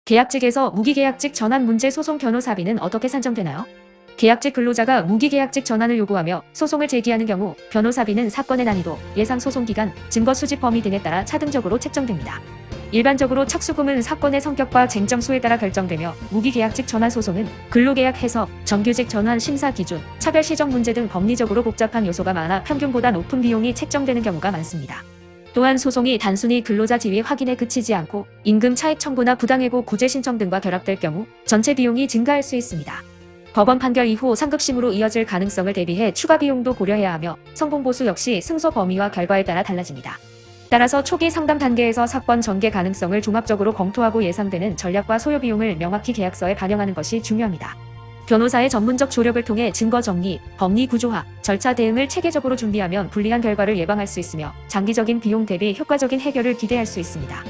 계약직에서 무기계약직 전환 문제 소송 변호사비는 어떻게 산정되나요? 계약직 근로자가 무기계약직 전환을 요구하며 소송을 제기하는 경우 변호사비는 사건의 난이도, 예상 소송기간, 증거 수집 범위 등에 따라 차등적으로 책정됩니다. 일반적으로 착수금은 사건의 성격과 쟁점 수에 따라 결정되며 무기계약직 전환 소송은 근로계약 해석, 정규직 전환 심사 기준, 차별 시정 문제 등 법리적으로 복잡한 요소가 많아 평균보다 높은 비용이 책정되는 경우가 많습니다. 또한 소송이 단순히 근로자 지위 확인에 그치지 않고 임금 차익 청구나 부당해고 구제 신청 등과 결합될 경우 전체 비용이 증가할 수 있습니다. 법원 판결 이후 상급심으로 이어질 가능성을 대비해 추가 비용도 고려해야 하며 성공 보수 역시 승소 범위와 결과에 따라 달라집니다. 따라서 초기 상담 단계에서 사건 전개 가능성을 종합적으로 검토하고 예상되는 전략과 소요 비용을 명확히 계약서에 반영하는 것이 중요합니다. 변호사의 전문적 조력을 통해 증거 정리, 법리 구조화, 절차 대응을 체계적으로 준비하면 불리한 결과를 예방할 수 있으며 장기적인 비용 대비 효과적인 해결을 기대할 수 있습니다.